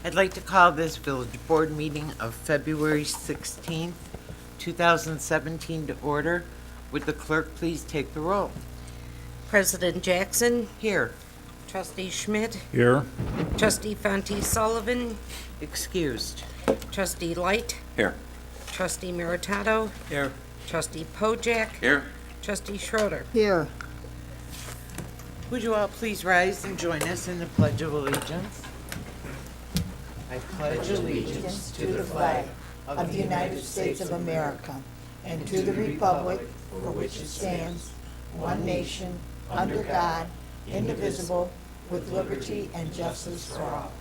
I'd like to call this village board meeting of February 16th, 2017 to order. Would the clerk please take the roll? President Jackson, Here. Trustee Schmidt, Here. Trustee Fonte Sullivan, Excused. Trustee Light, Here. Trustee Meritato, Here. Trustee Pojek, Here. Trustee Schroeder. Here. Would you all please rise and join us in the Pledge of Allegiance? I pledge allegiance To the flag of the United States of America and to the republic for which it stands, one nation, under God, indivisible, with liberty and justice for all.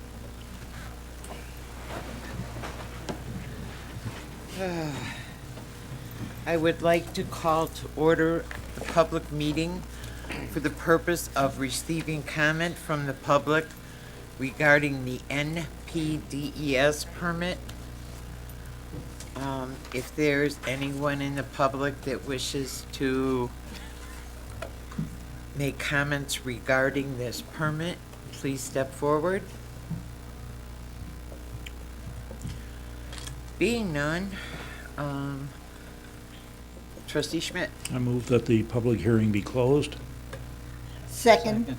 I would like to call to order the public meeting for the purpose of receiving comment from the public regarding the NPDES permit. If there's anyone in the public that wishes to make comments regarding this permit, please step forward. Being none, Trustee Schmidt. I move that the public hearing be closed. Second.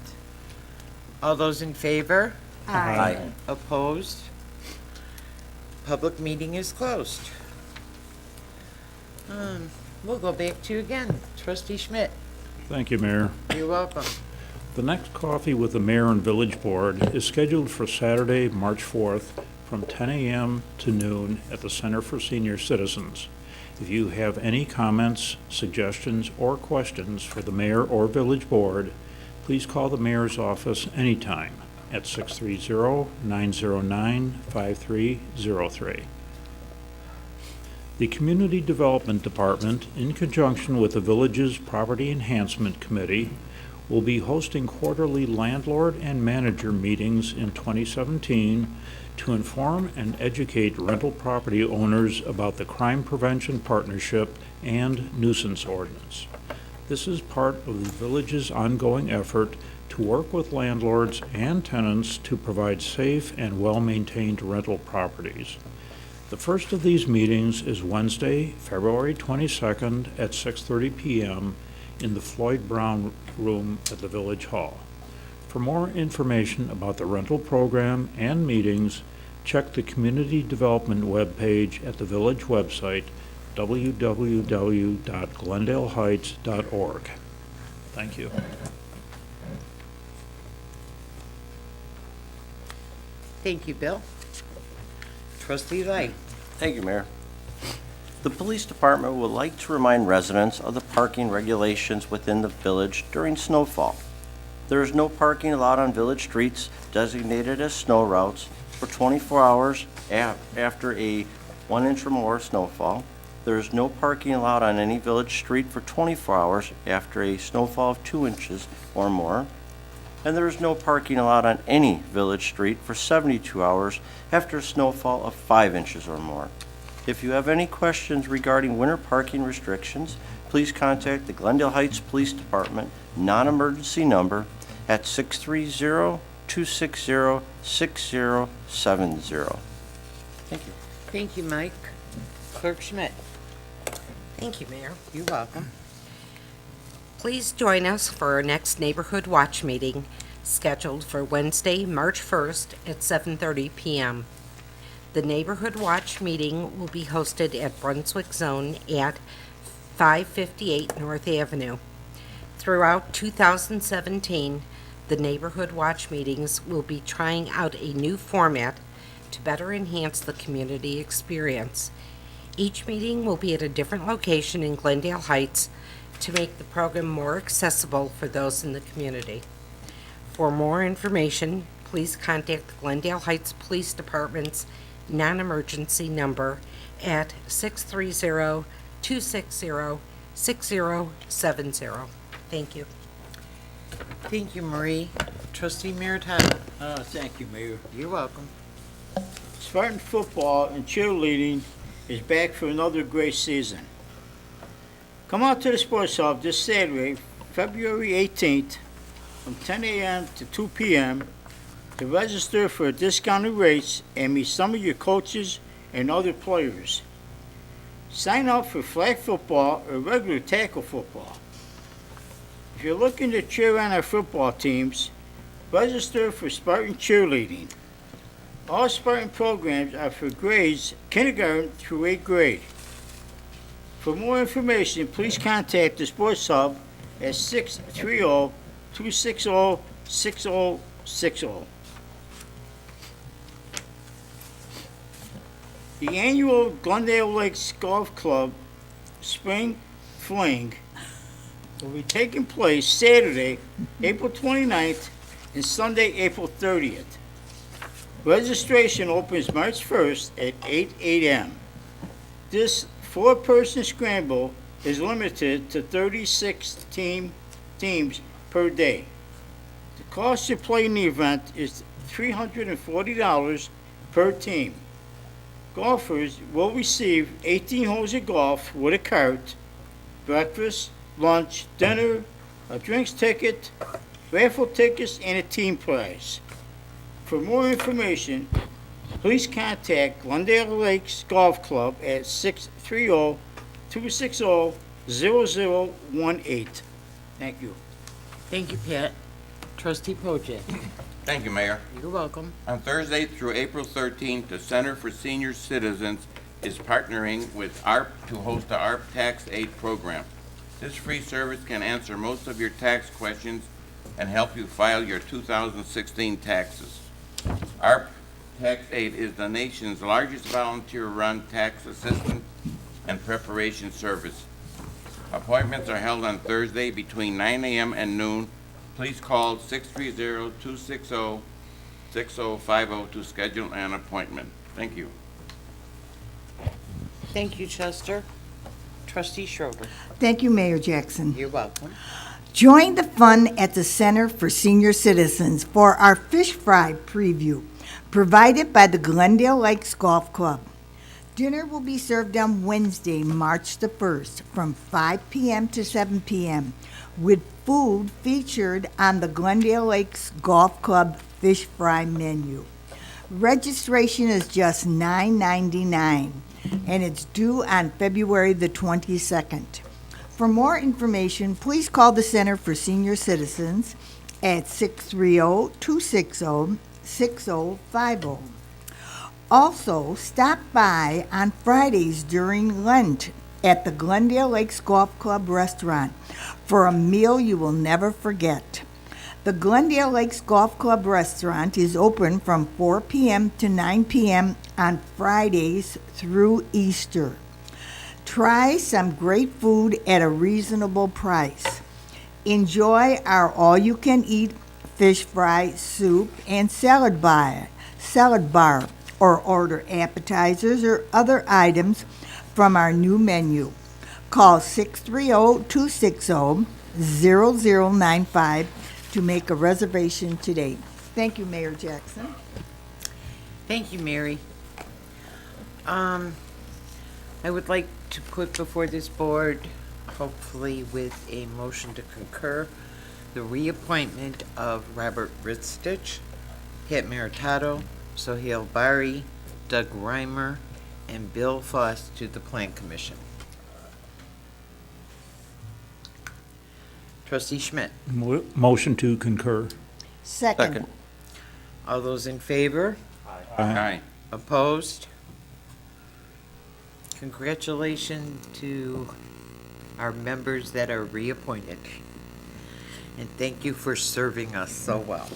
All those in favor? Aye. Opposed? Public meeting is closed. We'll go back to you again. Trustee Schmidt, Thank you, Mayor. you're welcome. The next coffee with the mayor and village board is scheduled for Saturday, March 4th, from 10 a.m. to noon at the Center for Senior Citizens. If you have any comments, suggestions, or questions for the mayor or village board, please call the mayor's office anytime at 630-909-5303. The Community Development Department, in conjunction with the village's Property Enhancement Committee, will be hosting quarterly landlord and manager meetings in 2017 to inform and educate rental property owners about the Crime Prevention Partnership and nuisance ordinance. This is part of the village's ongoing effort to work with landlords and tenants to provide safe and well-maintained rental properties. The first of these meetings is Wednesday, February 22nd at 6:30 p.m. in the Floyd Brown Room at the Village Hall. For more information about the rental program and meetings, check the Community Development webpage at the village website, www.glendaleheights.org. Thank you. Thank you, Bill. Trustee Light. Thank you, Mayor. The police department would like to remind residents of the parking regulations within the village during snowfall. There is no parking allowed on village streets designated as snow routes for 24 hours after a 1 inch or more snowfall. There is no parking allowed on any village street for 24 hours after a snowfall of 2 inches or more. And there is no parking allowed on any village street for 72 hours after a snowfall of 5 inches or more. If you have any questions regarding winter parking restrictions, please contact the Glendale Heights Police Department non-emergency number at 630-260-6070. Thank you. Thank you, Mike. Clerk Schmidt, Thank you, Mayor. you're welcome. Please join us for our next Neighborhood Watch meeting, scheduled for Wednesday, March 1st at 7:30 p.m. The Neighborhood Watch meeting will be hosted at Brunswick Zone at 558 North Avenue. Throughout 2017, the Neighborhood Watch meetings will be trying out a new format to better enhance the community experience. Each meeting will be at a different location in Glendale Heights to make the program more accessible for those in the community. For more information, please contact the Glendale Heights Police Department's non-emergency number at 630-260-6070. Thank you. Thank you, Marie. Trustee Meritato, Thank you, Mayor. you're welcome. Spartan football and cheerleading is back for another great season. Come out to the Sports Hub this Saturday, February 18th, from 10 a.m. to 2 p.m. to register for discounted rates and meet some of your coaches and other players. Sign up for flag football or regular tackle football. If you're looking to cheer on our football teams, register for Spartan cheerleading. All Spartan programs are for grades kindergarten through 8th grade. For more information, please contact the Sports Hub at 630-260-6060. The annual Glendale Lakes Golf Club Spring Fling will be taking place Saturday, April 29th and Sunday, April 30th. Registration opens March 1st at 8 a.m. This four-person scramble is limited to 36 teams per day. The cost to play in the event is $340 per team. Golfers will receive 18 holes of golf with a cart, breakfast, lunch, dinner, a drinks ticket, raffle tickets, and a team prize. For more information, please contact Glendale Lakes Golf Club at 630-260-0018. Thank you. Thank you, Pat. Trustee Pojek. Thank you, Mayor. You're welcome. On Thursday through April 13th, the Center for Senior Citizens is partnering with ARP to host the ARP Tax Aid Program. This free service can answer most of your tax questions and help you file your 2016 taxes. ARP Tax Aid is the nation's largest volunteer-run tax assistance and preparation service. Appointments are held on Thursday between 9 a.m. and noon. Please call 630-260-6050 to schedule an appointment. Thank you. Thank you, Chester. Trustee Schroeder. Thank you, Mayor Jackson. You're welcome. Join the fun at the Center for Senior Citizens for our fish fry preview, provided by the Glendale Lakes Golf Club. Dinner will be served on Wednesday, March the 1st, from 5 p.m. to 7 p.m., with food featured on the Glendale Lakes Golf Club fish fry menu. Registration is just $9.99, and it's due on February the 22nd. For more information, please call the Center for Senior Citizens at 630-260-6050. Also, stop by on Fridays during Lent at the Glendale Lakes Golf Club restaurant for a meal you will never forget. The Glendale Lakes Golf Club restaurant is open from 4 p.m. to 9 p.m. on Fridays through Easter. Try some great food at a reasonable price. Enjoy our all-you-can-eat fish fry, soup, and salad bar, or order appetizers or other items from our new menu. Call 630-260-0095 to make a reservation today. Thank you, Mayor Jackson. Thank you, Mary. I would like to put before this board, hopefully with a motion to concur, the reappointment of Robert Ritzstich, Pat Maritato, Sohail Bari, Doug Reimer, and Bill Foss to the Plan Commission. Trustee Schmidt. Motion to concur. Second. All those in favor? Aye. Opposed? Congratulations to our members that are reappointed. And thank you for serving us so well.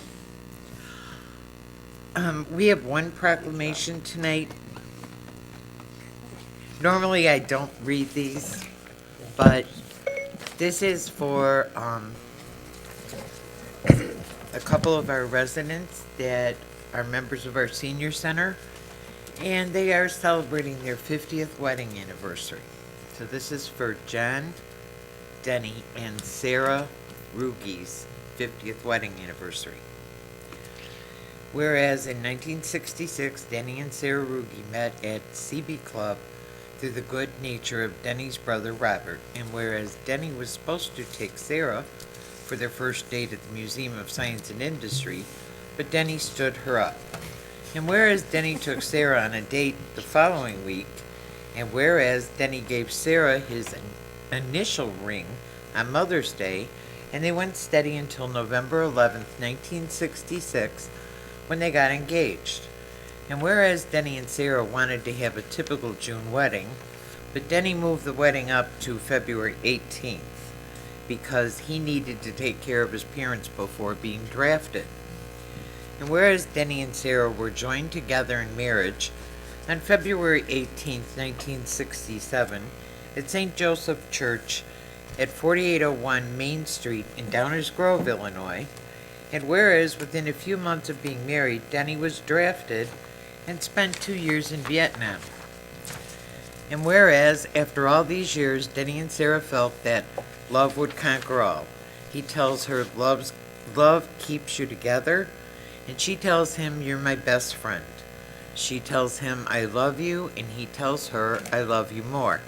We have one proclamation tonight. Normally I don't read these, but this is for a couple of our residents that are members of our senior center, and they are celebrating their 50th wedding anniversary. So this is for John, Denny, and Sarah Rugi's 50th wedding anniversary. Whereas in 1966, Denny and Sarah Rugi met at CB Club through the good nature of Denny's brother Robert, and whereas Denny was supposed to take Sarah for their first date at the Museum of Science and Industry, but Denny stood her up. And whereas Denny took Sarah on a date the following week, and whereas Denny gave Sarah his initial ring on Mother's Day, and they went steady until November 11th, 1966, when they got engaged. And whereas Denny and Sarah wanted to have a typical June wedding, but Denny moved the wedding up to February 18th because he needed to take care of his parents before being drafted. And whereas Denny and Sarah were joined together in marriage on February 18th, 1967, at St. Joseph Church at 4801 Main Street in Downers Grove, Illinois, and whereas within a few months of being married, Denny was drafted and spent 2 years in Vietnam. And whereas, after all these years, Denny and Sarah felt that love would conquer all. He tells her love keeps you together, and she tells him, you're my best friend. She tells him, I love you, and he tells her, I love you more.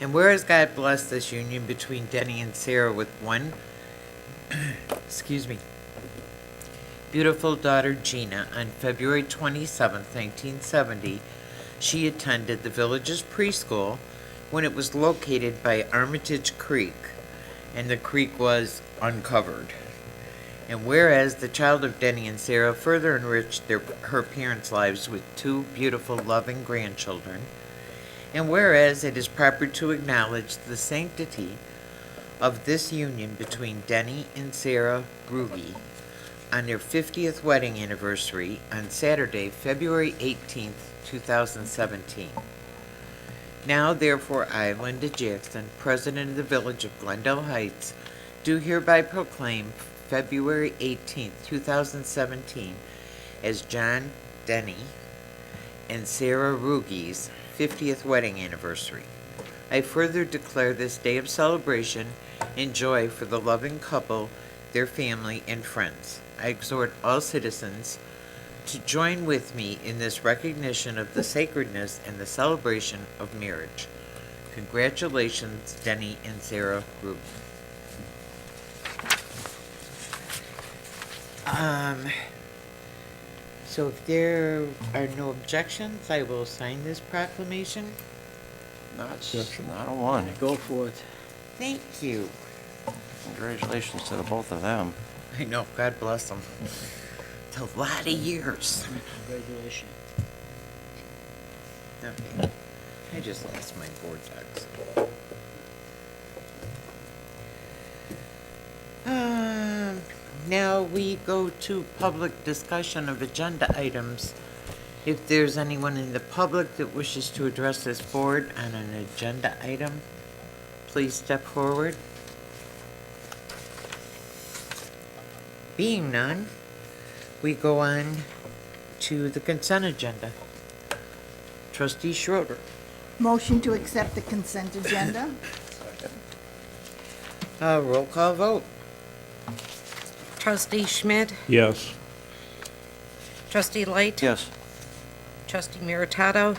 And whereas God blessed this union between Denny and Sarah with one, beautiful daughter Gina on February 27th, 1970, she attended the village's preschool when it was located by Armitage Creek, and the creek was uncovered. And whereas the child of Denny and Sarah further enriched her parents' lives with 2 beautiful, loving grandchildren, and whereas it is proper to acknowledge the sanctity of this union between Denny and Sarah Ruge on their 50th wedding anniversary on Saturday, February 18th, 2017. Now, therefore, I, Linda Jackson, President of the Village of Glendale Heights, do hereby proclaim February 18th, 2017 as John Denny and Sarah Ruge's 50th wedding anniversary. I further declare this day of celebration and joy for the loving couple, their family, and friends. I exhort all citizens to join with me in this recognition of the sacredness and the celebration of marriage. Congratulations, Denny and Sarah Ruge. So if there are no objections, I will sign this proclamation. Not a one. Go for it. Thank you. Congratulations to the both of them. I know, God bless them. It's a lot of years. Congratulations. Okay. I just lost my vortex. Now we go to public discussion of agenda items. If there's anyone in the public that wishes to address this board on an agenda item, please step forward. Being none, we go on to the consent agenda. Trustee Schroeder. Motion to accept the consent agenda? Roll call vote. Trustee Schmidt? Yes. Trustee Light? Yes. Trustee Meritato?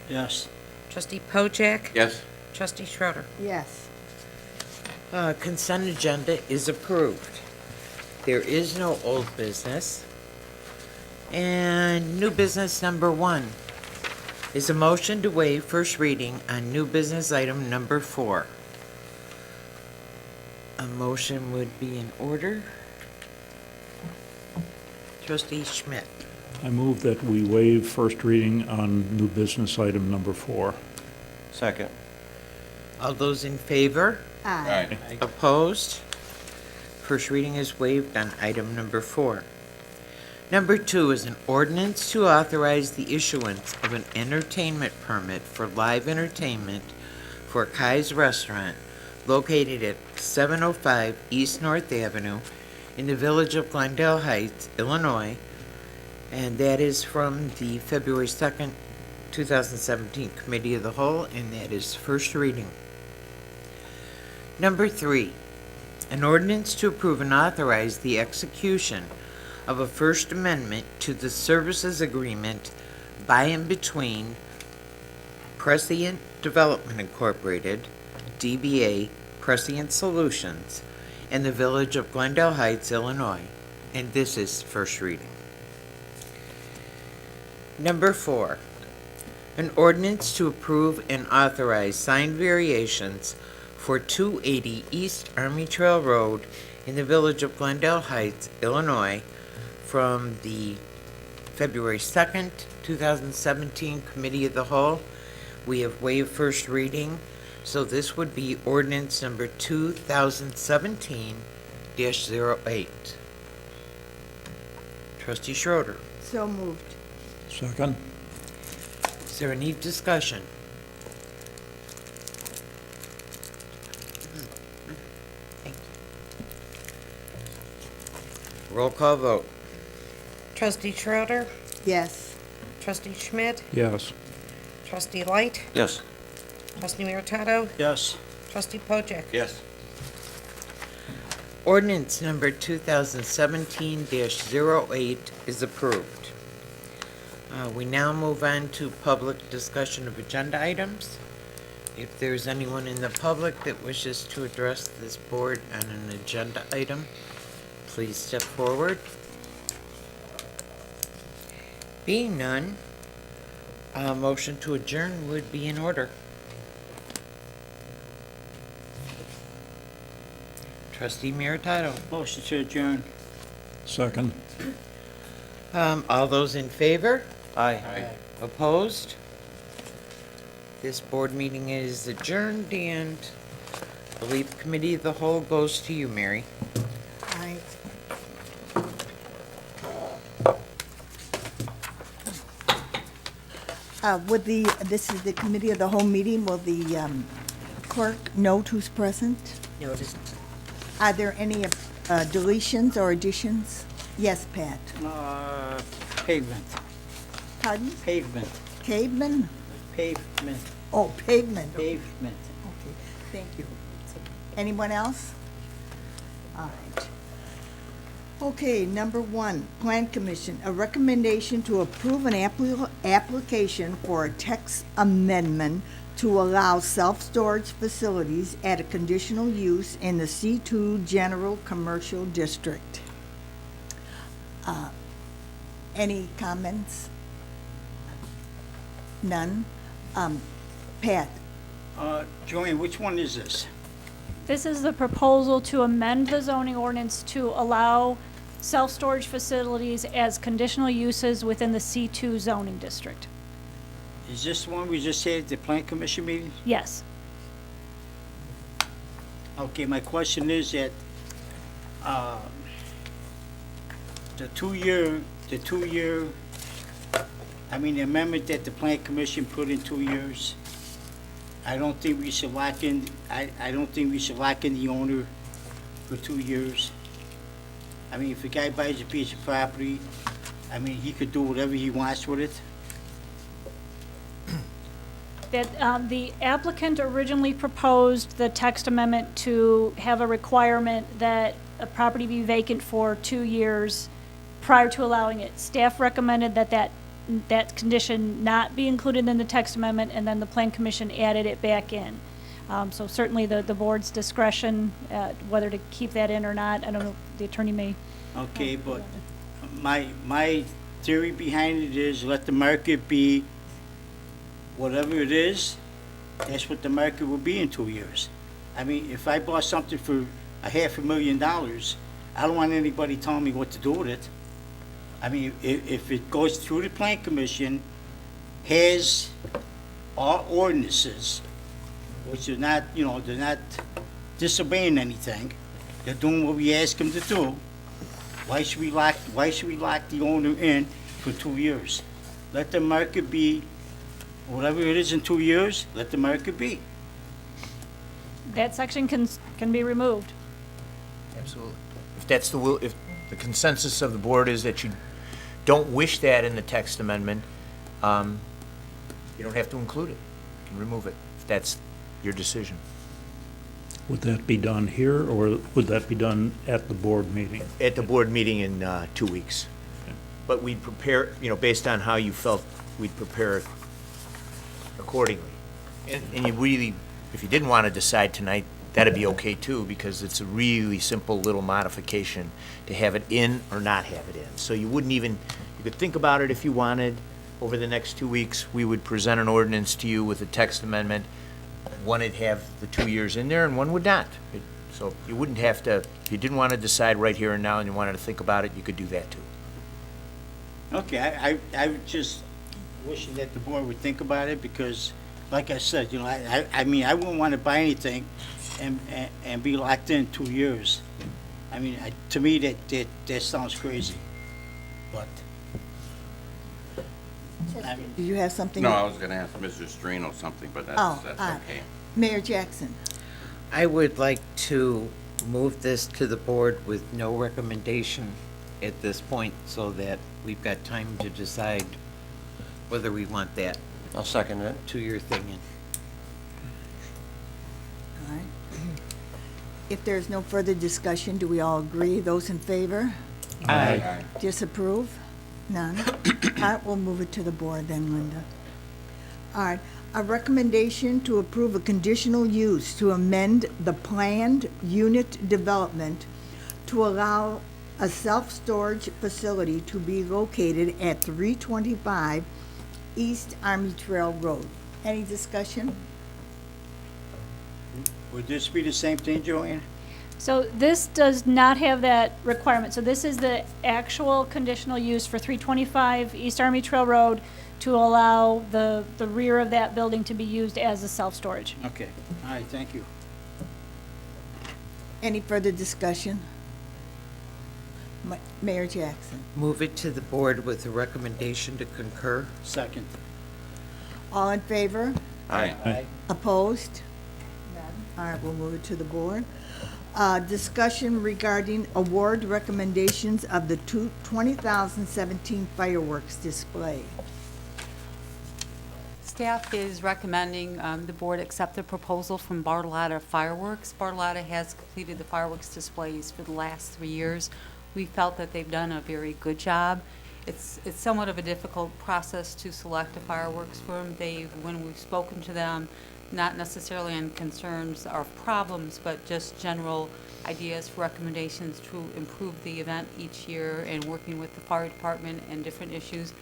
Yes. Trustee Pojek? Yes. Trustee Schroeder. Yes. Consent agenda is approved. There is no old business. And new business number 1 is a motion to waive first reading on new business item number 4. A motion would be in order. Trustee Schmidt. I move that we waive first reading on new business item number 4. Second. All those in favor? Aye. Aye. Opposed? First reading is waived on item number 4. Number 2 is an ordinance to authorize the issuance of an entertainment permit for live entertainment for Kai's Restaurant located at 705 East North Avenue in the village of Glendale Heights, Illinois, and that is from the February 2nd, 2017 Committee of the Whole, and that is first reading. Number 3, an ordinance to approve and authorize the execution of a First Amendment to the Services Agreement by and between Prescient Development Incorporated, DBA Prescient Solutions, and the Village of Glendale Heights, Illinois, And this is first reading. Number 4, an ordinance to approve and authorize signed variations for 280 East Army Trail Road in the village of Glendale Heights, Illinois, from the February 2nd, 2017 Committee of the Whole. We have waived first reading, so this would be ordinance number 2017-08. Trustee Schroeder, So moved. Second? is there any discussion? Thank you. Roll call vote. Trustee Schroeder, Yes. Trustee Schmidt, Yes. Trustee Light, Yes. Trustee Meritato, Yes. Trustee Pojek. Yes. Ordinance number 2017-08 is approved. We now move on to public discussion of agenda items. If there's anyone in the public that wishes to address this board on an agenda item, please step forward. Being none, a motion to adjourn would be in order. Trustee Meritato. Motion to adjourn. Second? All those in favor? Aye. Opposed? This board meeting is adjourned, and I believe Committee of the Whole goes to you, Mary. All right. This is the committee of the whole meeting, will the clerk note who's present? Notice. Are there any deletions or additions? Yes, Pat. Pavement. Pardon? Pavement. Caveman? Pavement. Oh, pavement. Okay, Pavement. thank you. Anyone else? All right. Okay, number 1, Plan Commission, a recommendation to approve an application for a text amendment to allow self-storage facilities at a conditional use in the C2 General Commercial District. Any comments? None? Pat? Joanne, which one is this? This is the proposal to amend the zoning ordinance to allow self-storage facilities as conditional uses within the C2 zoning district. Is this the one we just had at the Plan Commission meeting? Yes. Okay, my question is that, the two-year, the amendment that the Plan Commission put in 2 years, I don't think we should lock in, I don't think we should lock in the owner for 2 years. I mean, if a guy buys a piece of property, I mean, he could do whatever he wants with it. That the applicant originally proposed the text amendment to have a requirement that a property be vacant for 2 years prior to allowing it. Staff recommended that condition not be included in the text amendment, and then the Plan Commission added it back in. So certainly the board's discretion, whether to keep that in or not. I don't know, the attorney may. Okay, but my theory behind it is let the market be whatever it is, that's what the market will be in 2 years. I mean, if I bought something for $500,000, I don't want anybody telling me what to do with it. I mean, if it goes through the Plan Commission, has our ordinances, which are not, they're not disobeying anything, they're doing what we ask them to do, why should we lock the owner in for 2 years? Let the market be whatever it is in 2 years, let the market be. That section can be removed. Absolutely. If that's the will, if the consensus of the board is that you don't wish that in the text amendment, you don't have to include it. You can remove it, if that's your decision. Would that be done here, or would that be done at the board meeting? At the board meeting in 2 weeks. But we'd prepare, based on how you felt, we'd prepare accordingly. And you really, if you didn't want to decide tonight, that'd be okay too, because it's a really simple little modification to have it in or not have it in. So you wouldn't even, you could think about it if you wanted. Over the next 2 weeks, we would present an ordinance to you with a text amendment. One would have the 2 years in there and one would not. So you wouldn't have to, if you didn't want to decide right here and now and you wanted to think about it, you could do that too. Okay, I was just wishing that the board would think about it, because, like I said, you know, I mean, I wouldn't want to buy anything and be locked in 2 years. I mean, to me, that sounds crazy, but. I mean, Do you have something? No, I was gonna ask Mr. Strino something, but Oh, that's all right. okay. Mayor Jackson. I would like to move this to the board with no recommendation at this point, so that we've got time to decide whether we want that I'll second it. 2-year thing in. All right. If there's no further discussion, do we all agree? Those in favor? Aye. Disapprove? None? All right, we'll move it to the board then, Linda. All right, a recommendation to approve a conditional use to amend the planned unit development to allow a self-storage facility to be located at 325 East Army Trail Road. Any discussion? would this be the same thing, Joanne? So this does not have that requirement. So this is the actual conditional use for 325 East Army Trail Road to allow the rear of that building to be used as a self-storage. Okay, all right, thank you. Any further discussion? Mayor Jackson. Move it to the board with a recommendation to concur. Second. All in favor? Aye. Opposed? None. All right, we'll move it to the board. Discussion regarding award recommendations of the 2017 fireworks display. Staff is recommending the board accept the proposal from Bartolotta Fireworks. Bartolotta has completed the fireworks displays for the last 3 years. We felt that they've done a very good job. It's somewhat of a difficult process to select a fireworks firm. When we've spoken to them, not necessarily on concerns or problems, but just general ideas for recommendations to improve the event each year and working with the fire department and different issues.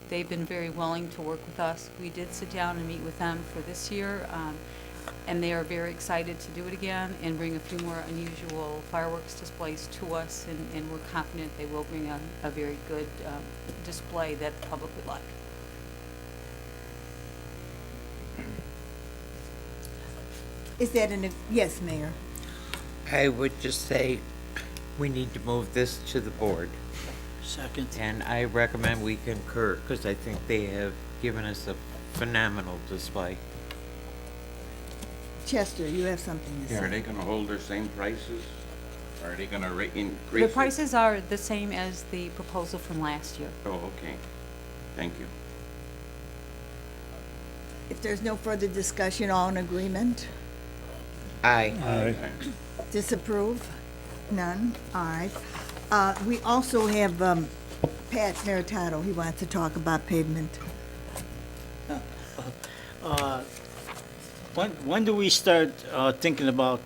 They've been very willing to work with us. We did sit down and meet with them for this year, and they are very excited to do it again and bring a few more unusual fireworks displays to us, and we're confident they will bring a very good display that the public would like. Is that yes, Mayor? I would just say we need to move this to the board, Second. and I recommend we concur, because I think they have given us a phenomenal display. Chester, you have something to Are say? they gonna hold their same prices? Or are they gonna increase The it? prices are the same as the proposal from last year. Oh, okay. Thank you. If there's no further discussion, all in agreement? Aye. Aye. Disapprove? None? All right. We also have Pat Maritato. He wants to talk about pavement. When do we start thinking about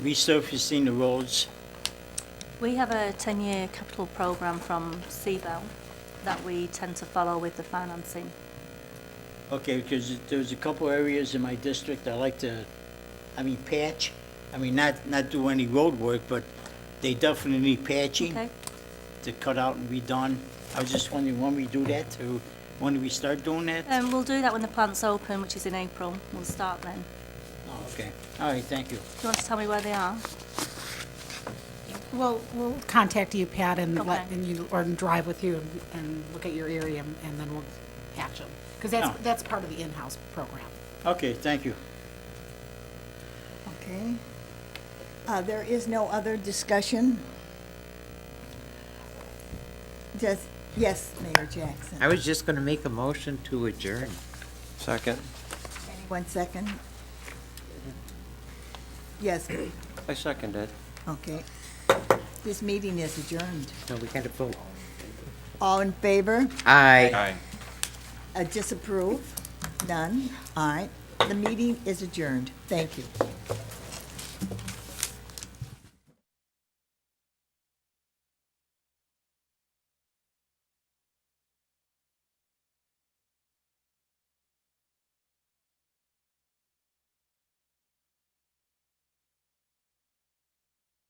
resurfacing the roads? We have a 10-year capital programme from CBEL that we tend to follow with the financing. Okay, because there's a couple areas in my district I like to, patch. Not do any road work, but they definitely need patching Okay? to cut out and redone. I was just wondering when we do that, or when do we start doing that? We'll do that when the plant's open, which is in April. We'll start then. Oh, okay. All right, thank you. Do you want to tell me where they are? Well, we'll contact you, Pat, and Okay. or drive with you and look at your area, and then we'll patch them. Because Oh. that's part of the in-house program. Okay, thank you. Okay. There is no other discussion? Yes, Mayor Jackson. I was just gonna make a motion to adjourn. Second. 1 second. Yes, I second it. okay. This meeting is adjourned. No, we gotta vote. All in favor? Aye. Aye. Disapprove? None? All right. The meeting is adjourned. Thank you.